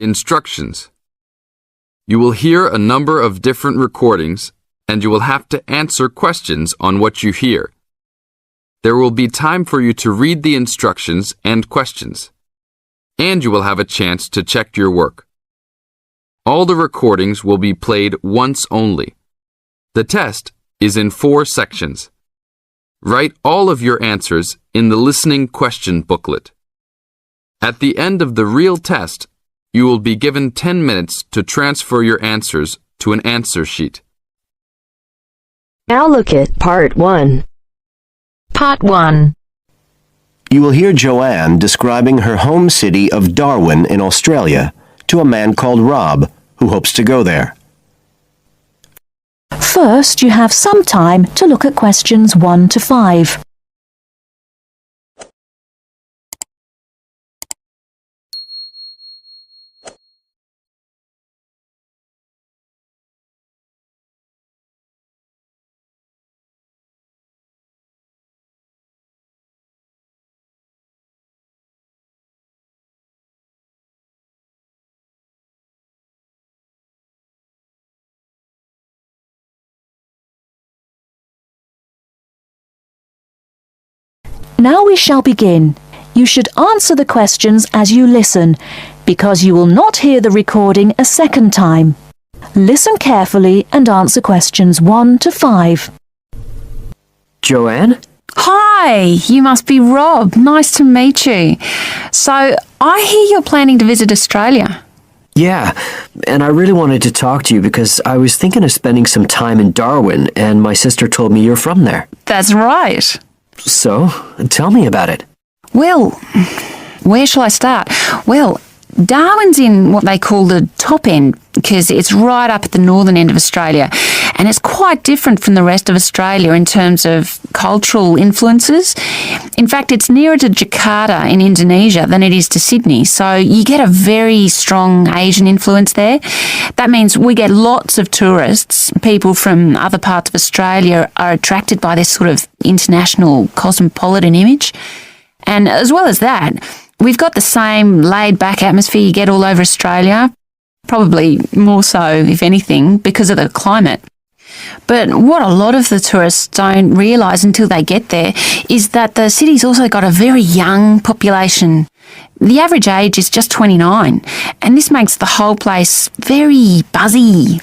Instructions. You will hear a number of different recordings, and you will have to answer questions on what you hear. There will be time for you to read the instructions and questions, and you will have a chance to check your work. All the recordings will be played once only. The test is in 4 sections. Write all of your answers in the listening question booklet. At the end of the real test, you will be given 10 minutes to transfer your answers to an answer sheet. Now look at Part 1. Part 1. You will hear Joanne describing her home city of Darwin in Australia to a man called Rob, who hopes to go there. First, you have some time to look at questions 1 to 5. Now we shall begin. You should answer the questions as you listen, because you will not hear the recording a second time. Listen carefully and answer questions 1 to 5. Joanne? Hi, you must be Rob. Nice to meet you. So, I hear you're planning to visit Australia. Yeah, and I really wanted to talk to you because I was thinking of spending some time in Darwin, and my sister told me you're from there. That's right. So, tell me about it. Well, where shall I start? Well, Darwin's in what they call the top end because it's right up at the northern end of Australia, and it's quite different from the rest of Australia in terms of cultural influences. In fact, it's nearer to Jakarta in Indonesia than it is to Sydney, so you get a very strong Asian influence there. That means we get lots of tourists. People from other parts of Australia are attracted by this sort of international cosmopolitan image. And as well as that, we've got the same laid-back atmosphere you get all over Australia, probably more so, if anything, because of the climate. But what a lot of the tourists don't realise until they get there is that the city's also got a very young population. The average age is just 29, and this makes the whole place very buzzy.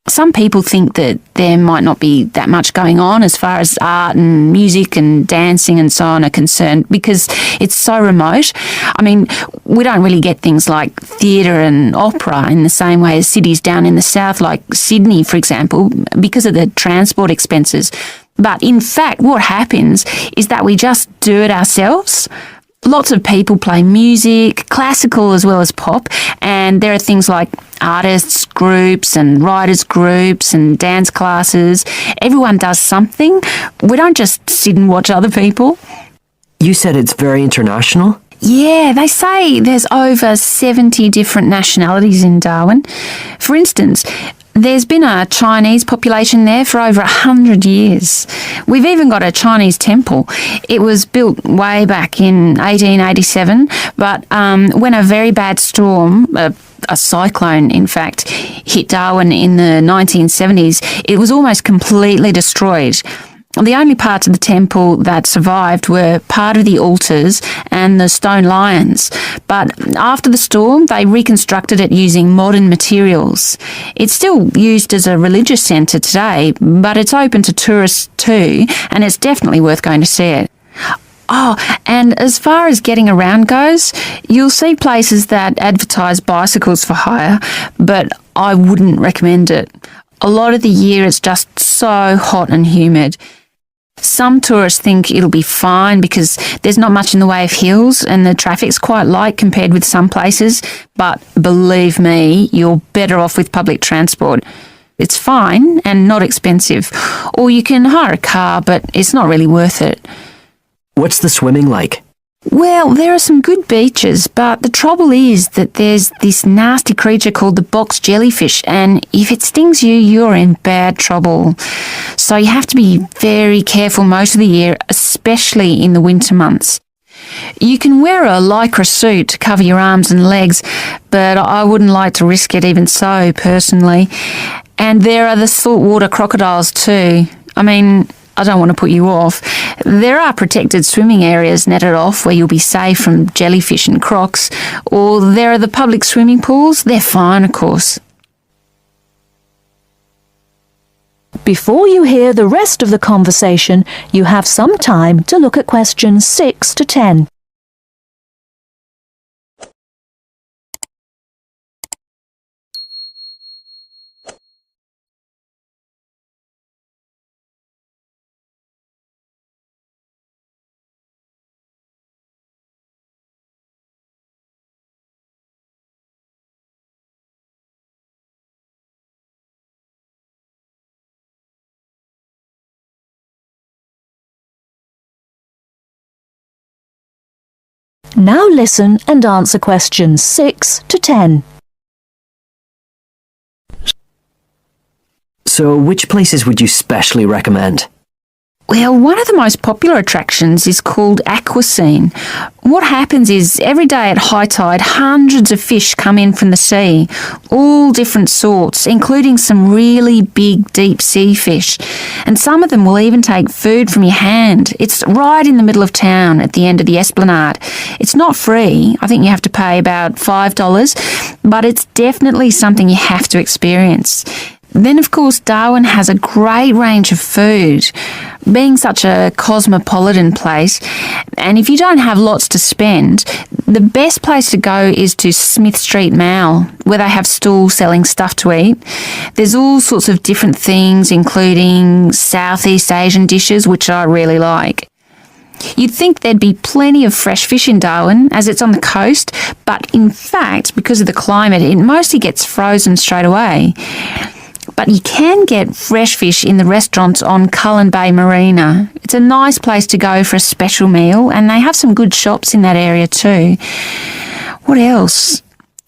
Some people think that there might not be that much going on as far as art and music and dancing and so on are concerned because it's so remote. I mean, we don't really get things like theatre and opera in the same way as cities down in the south, like Sydney, for example, because of the transport expenses. But in fact, what happens is that we just do it ourselves. Lots of people play music, classical as well as pop, and there are things like artists groups and writers groups and dance classes. Everyone does something. We don't just sit and watch other people. You said it's very international? Yeah, they say there's over 70 different nationalities in Darwin. For instance, there's been a Chinese population there for over 100 years. We've even got a Chinese temple. It was built way back in 1887, but when a very bad storm, a cyclone in fact, hit Darwin in the 1970s, it was almost completely destroyed. The only parts of the temple that survived were part of the altars and the stone lions. But after the storm, they reconstructed it using modern materials. It's still used as a religious centre today, but it's open to tourists too, and it's definitely worth going to see it. Oh, and as far as getting around goes, you'll see places that advertise bicycles for hire, but I wouldn't recommend it. A lot of the year it's just so hot and humid. Some tourists think it'll be fine because there's not much in the way of hills and the traffic's quite light compared with some places, but believe me, you're better off with public transport. It's fine and not expensive, or you can hire a car, but it's not really worth it. What's the swimming like? Well, there are some good beaches, but the trouble is that there's this nasty creature called the box jellyfish, and if it stings you, you're in bad trouble. So you have to be very careful most of the year, especially in the winter months. You can wear a lycra suit to cover your arms and legs, but I wouldn't like to risk it even so, personally. And there are the saltwater crocodiles too. I mean, I don't want to put you off. There are protected swimming areas netted off where you'll be safe from jellyfish and crocs, or there are the public swimming pools. They're fine, of course. Before you hear the rest of the conversation, you have some time to look at questions 6 to 10. Now listen and answer questions 6 to 10. So, which places would you specially recommend? Well, one of the most popular attractions is called Aquascene. What happens is every day at high tide, hundreds of fish come in from the sea, all different sorts, including some really big deep sea fish. And some of them will even take food from your hand. It's right in the middle of town at the end of the esplanade. It's not free. I think you have to pay about $5, but it's definitely something you have to experience. Then, of course, Darwin has a great range of food, being such a cosmopolitan place. And if you don't have lots to spend, the best place to go is to Smith Street Mall, where they have stalls selling stuff to eat. There's all sorts of different things, including Southeast Asian dishes, which I really like. You'd think there'd be plenty of fresh fish in Darwin, as it's on the coast, but in fact, because of the climate, it mostly gets frozen straight away. But you can get fresh fish in the restaurants on Cullen Bay Marina. It's a nice place to go for a special meal, and they have some good shops in that area too. What else?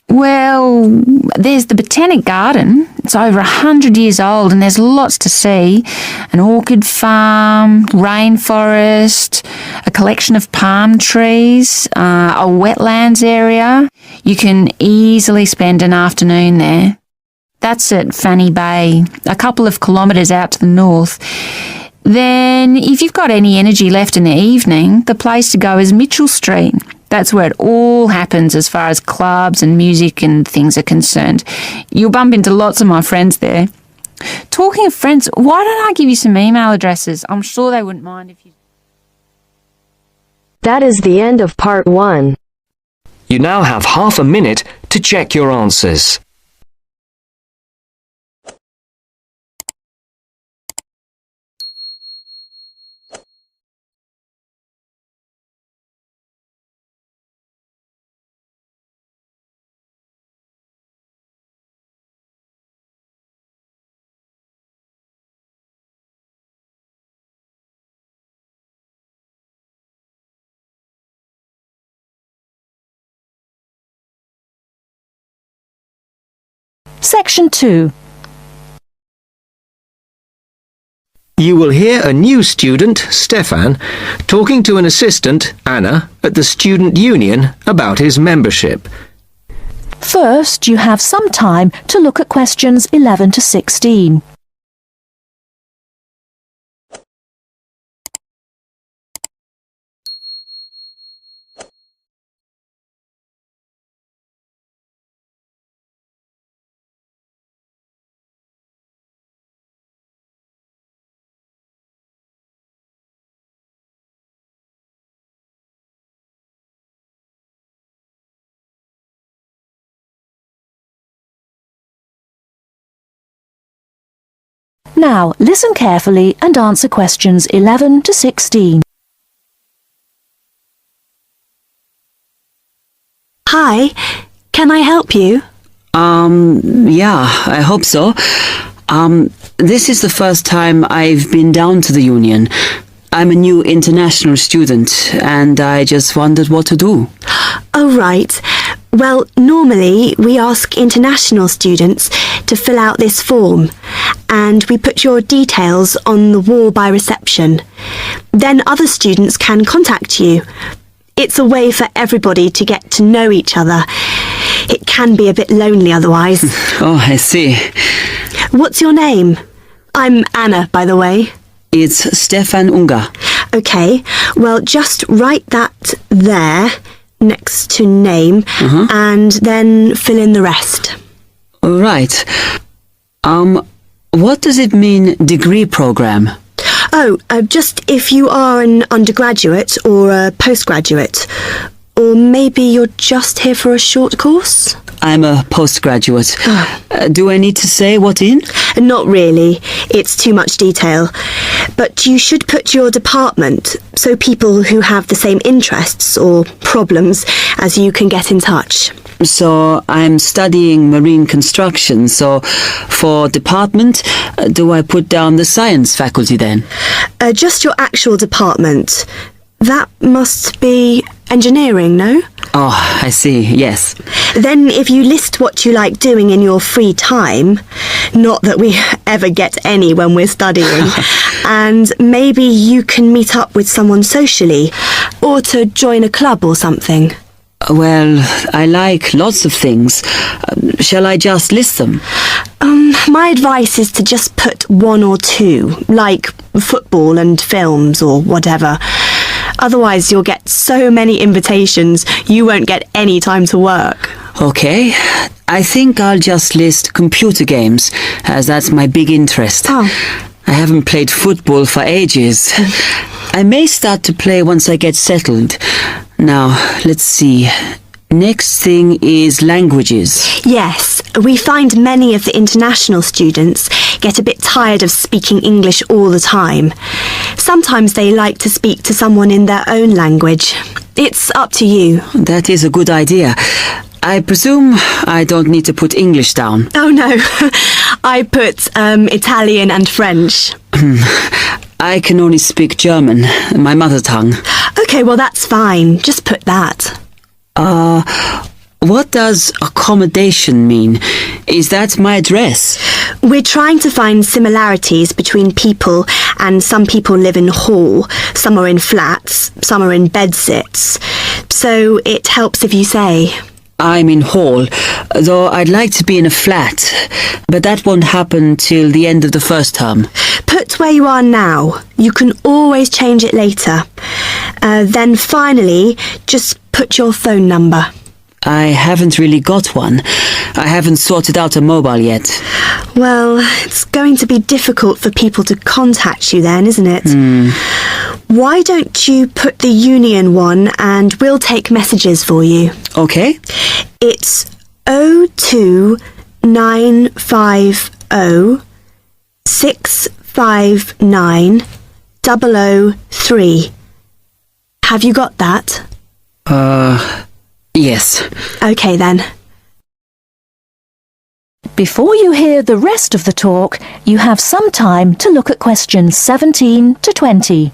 Well, there's the Botanic Garden. It's over 100 years old and there's lots to see. An orchid farm, rainforest, a collection of palm trees, a wetlands area. You can easily spend an afternoon there. That's at Fanny Bay, a couple of kilometres out to the north. Then, if you've got any energy left in the evening, the place to go is Mitchell Street. That's where it all happens as far as clubs and music and things are concerned. You'll bump into lots of my friends there. Talking of friends, why don't I give you some email addresses? I'm sure they wouldn't mind if you... That is the end of part 1. You now have half a minute to check your answers. Section 2. You will hear a new student, Stefan, talking to an assistant, Anna, at the student union about his membership. First, you have some time to look at questions 11 to 16. Now, listen carefully and answer questions 11 to 16. Hi, can I help you? Yeah, I hope so. This is the first time I've been down to the union. I'm a new international student, and I just wondered what to do. Oh, right. Well, normally we ask international students to fill out this form, and we put your details on the wall by reception. Then other students can contact you. It's a way for everybody to get to know each other. It can be a bit lonely otherwise. Oh, I see. What's your name? I'm Anna, by the way. It's Stefan Unger. OK, well, just write that there, next to name, and then fill in the rest. Right. What does it mean, degree program? Oh, just if you are an undergraduate or a postgraduate. Or maybe you're just here for a short course? I'm a postgraduate. Do I need to say what in? Not really. It's too much detail. But you should put your department so people who have the same interests or problems as you can get in touch. So I'm studying marine construction, so for department, do I put down the science faculty then? Just your actual department. That must be engineering, no? Oh, I see, yes. Then if you list what you like doing in your free time, not that we ever get any when we're studying, and maybe you can meet up with someone socially, or to join a club or something. Well, I like lots of things. Shall I just list them? My advice is to just put one or two, like football and films or whatever. Otherwise, you'll get so many invitations, you won't get any time to work. Okay, I think I'll just list computer games, as that's my big interest. Oh. I haven't played football for ages. I may start to play once I get settled. Now, let's see. Next thing is languages. Yes, we find many of the international students get a bit tired of speaking English all the time. Sometimes they like to speak to someone in their own language. It's up to you. That is a good idea. I presume I don't need to put English down. Oh no, I put Italian and French. I can only speak German, my mother tongue. Okay, well that's fine. Just put that. What does accommodation mean? Is that my address? We're trying to find similarities between people, and some people live in hall, some are in flats, some are in bedsits. So it helps if you say... I'm in hall, though I'd like to be in a flat, but that won't happen till the end of the first term. Put where you are now. You can always change it later. Then finally, just put your phone number. I haven't really got one. I haven't sorted out a mobile yet. Well, it's going to be difficult for people to contact you then, isn't it? Why don't you put the union one and we'll take messages for you? Okay. It's 02950 659 003. Have you got that? Yes. Okay then. Before you hear the rest of the talk, you have some time to look at questions 17 to 20.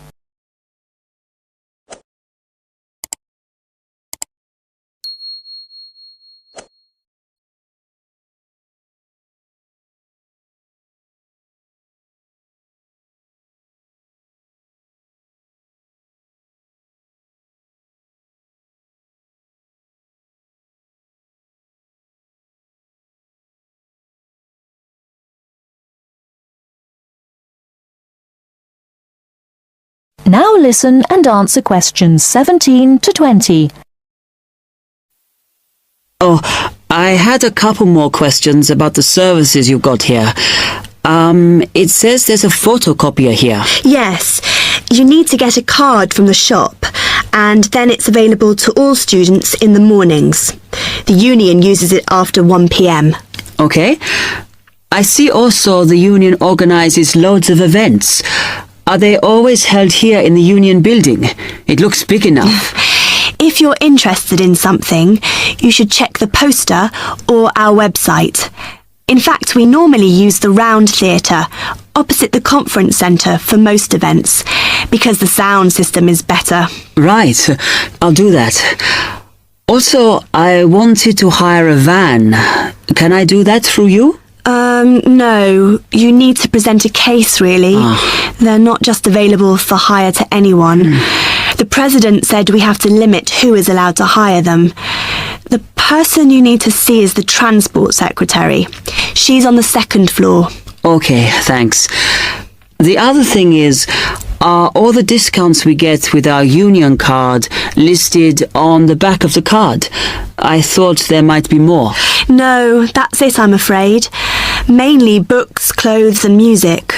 Now listen and answer questions 17 to 20. Oh, I had a couple more questions about the services you've got here. It says there's a photocopier here. Yes, you need to get a card from the shop, and then it's available to all students in the mornings. The union uses it after 1 p.m. Okay. I see also the union organises loads of events. Are they always held here in the union building? It looks big enough. If you're interested in something, you should check the poster or our website. In fact, we normally use the Round Theatre, opposite the conference centre for most events, because the sound system is better. Right, I'll do that. Also, I wanted to hire a van. Can I do that through you? No. You need to present a case, really. They're not just available for hire to anyone. The president said we have to limit who is allowed to hire them. The person you need to see is the transport secretary. She's on the second floor. Okay, thanks. The other thing is, are all the discounts we get with our union card listed on the back of the card? I thought there might be more. No, that's it, I'm afraid. Mainly books, clothes and music.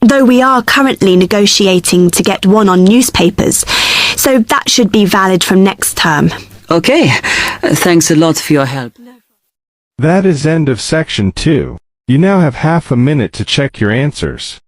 Though we are currently negotiating to get one on newspapers, so that should be valid from next term. Okay, thanks a lot for your help. That is end of section 2. You now have half a minute to check your answers.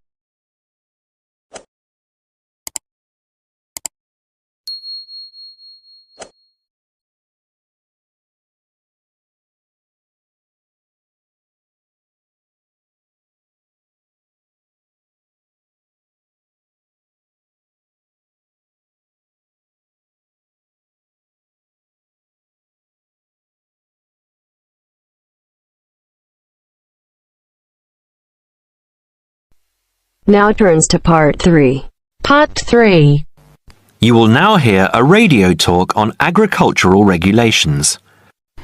Now turns to part 3. Part 3. You will now hear a radio talk on agricultural regulations.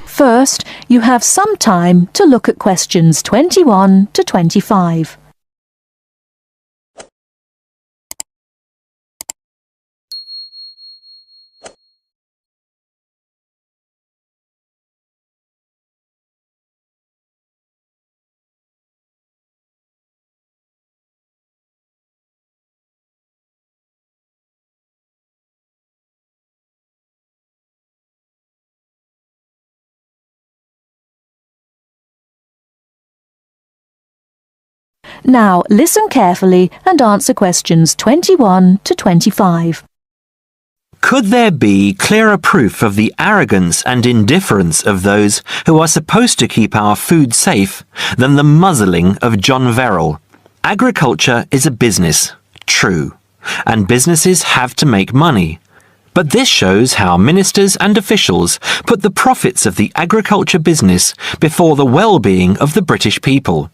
First, you have some time to look at questions 21 to 25. Now listen carefully and answer questions 21 to 25. Could there be clearer proof of the arrogance and indifference of those who are supposed to keep our food safe than the muzzling of John Verrill? Agriculture is a business, true, and businesses have to make money. But this shows how ministers and officials put the profits of the agriculture business before the well-being of the British people.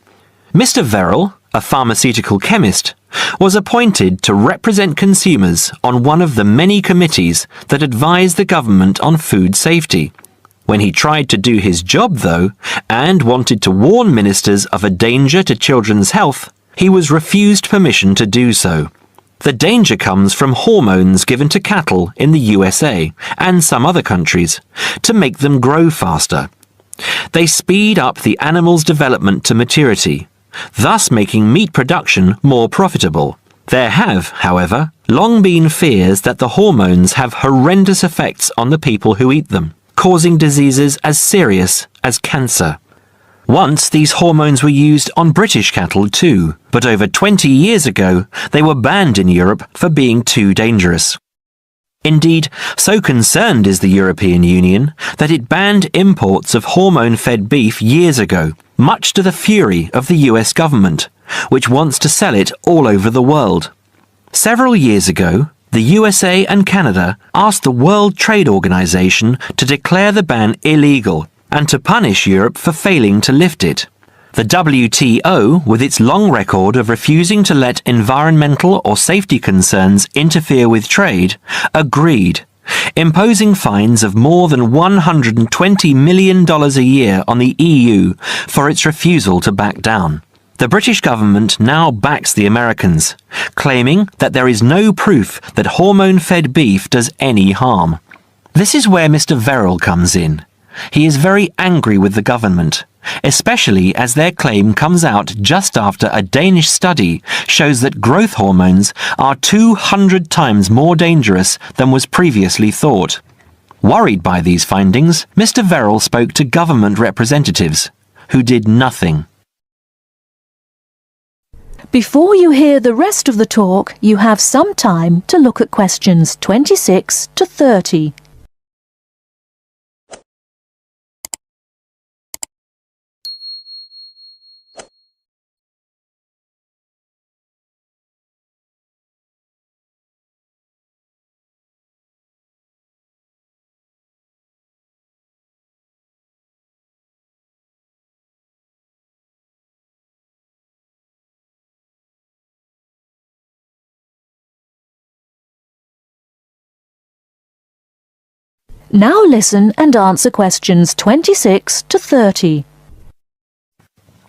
Mr. Verrill, a pharmaceutical chemist, was appointed to represent consumers on one of the many committees that advise the government on food safety. When he tried to do his job, though, and wanted to warn ministers of a danger to children's health, he was refused permission to do so. The danger comes from hormones given to cattle in the USA and some other countries to make them grow faster. They speed up the animal's development to maturity, thus making meat production more profitable. There have, however, long been fears that the hormones have horrendous effects on the people who eat them, causing diseases as serious as cancer. Once these hormones were used on British cattle too, but over 20 years ago they were banned in Europe for being too dangerous. Indeed, so concerned is the European Union that it banned imports of hormone-fed beef years ago, much to the fury of the US government, which wants to sell it all over the world. Several years ago, the USA and Canada asked the World Trade Organization to declare the ban illegal and to punish Europe for failing to lift it. The WTO, with its long record of refusing to let environmental or safety concerns interfere with trade, agreed, imposing fines of more than $120 million a year on the EU for its refusal to back down. The British government now backs the Americans, claiming that there is no proof that hormone-fed beef does any harm. This is where Mr. Verrill comes in. He is very angry with the government, especially as their claim comes out just after a Danish study shows that growth hormones are 200 times more dangerous than was previously thought. Worried by these findings, Mr. Verrill spoke to government representatives, who did nothing. Before you hear the rest of the talk, you have some time to look at questions 26 to 30. Now listen and answer questions 26 to 30.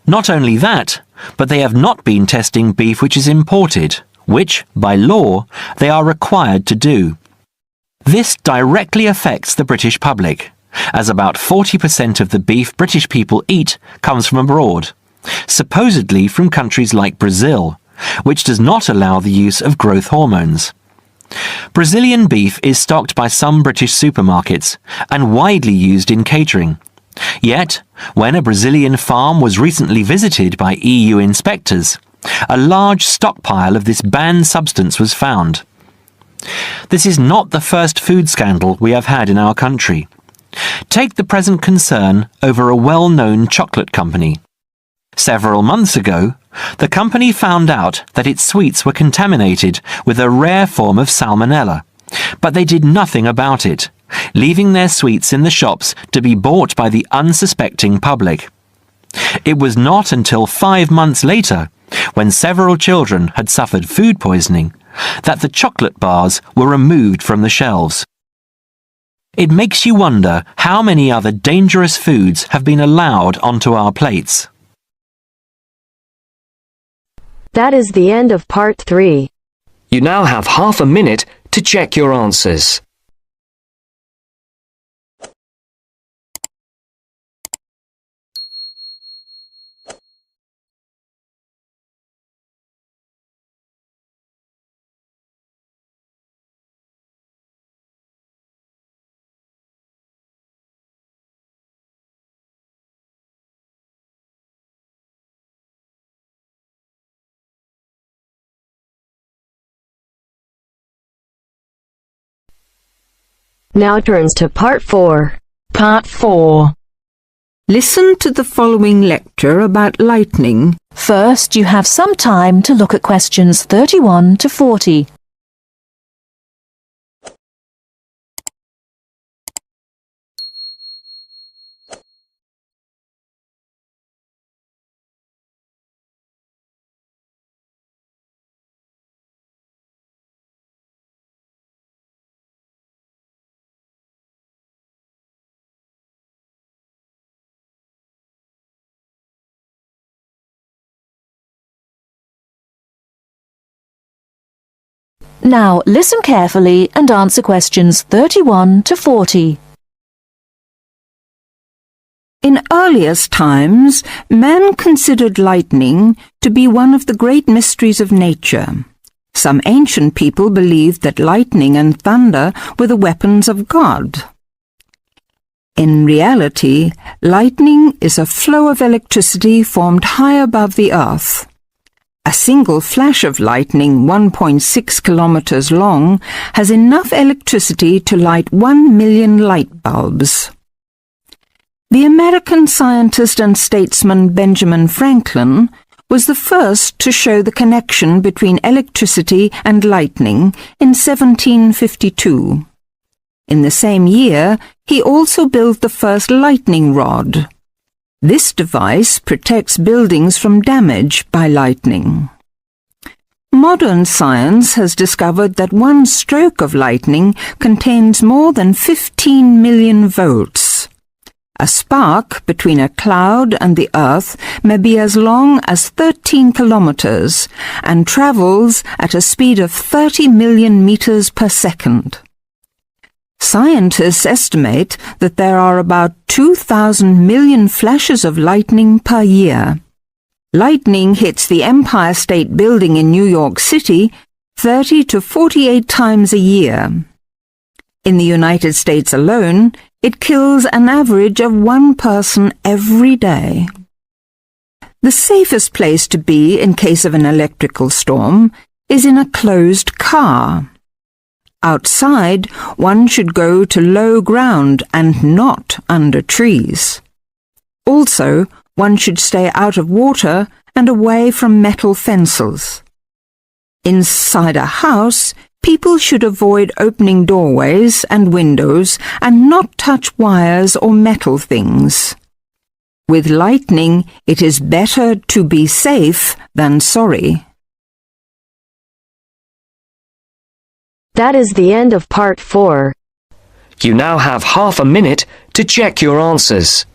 Not only that, but they have not been testing beef which is imported, which, by law, they are required to do. This directly affects the British public, as about 40% of the beef British people eat comes from abroad, supposedly from countries like Brazil, which does not allow the use of growth hormones. Brazilian beef is stocked by some British supermarkets and widely used in catering. Yet, when a Brazilian farm was recently visited by EU inspectors, a large stockpile of this banned substance was found. This is not the first food scandal we have had in our country. Take the present concern over a well-known chocolate company. Several months ago, the company found out that its sweets were contaminated with a rare form of salmonella, but they did nothing about it, leaving their sweets in the shops to be bought by the unsuspecting public. It was not until 5 months later, when several children had suffered food poisoning, that the chocolate bars were removed from the shelves. It makes you wonder how many other dangerous foods have been allowed onto our plates. That is the end of part 3. You now have half a minute to check your answers. Now turns to part 4. Part 4. Listen to the following lecture about lightning. First, you have some time to look at questions 31 to 40. Now listen carefully and answer questions 31 to 40. In earliest times, men considered lightning to be one of the great mysteries of nature. Some ancient people believed that lightning and thunder were the weapons of God. In reality, lightning is a flow of electricity formed high above the earth. A single flash of lightning 1.6 kilometers long has enough electricity to light 1 million light bulbs. The American scientist and statesman Benjamin Franklin was the first to show the connection between electricity and lightning in 1752. In the same year, he also built the first lightning rod. This device protects buildings from damage by lightning. Modern science has discovered that one stroke of lightning contains more than 15 million volts. A spark between a cloud and the earth may be as long as 13 kilometers and travels at a speed of 30 million meters per second. Scientists estimate that there are about 2,000 million flashes of lightning per year. Lightning hits the Empire State Building in New York City 30 to 48 times a year. In the United States alone, it kills an average of 1 person every day. The safest place to be in case of an electrical storm is in a closed car. Outside, one should go to low ground and not under trees. Also, one should stay out of water and away from metal fences. Inside a house, people should avoid opening doorways and windows and not touch wires or metal things. With lightning, it is better to be safe than sorry. That is the end of part 4. You now have half a minute to check your answers.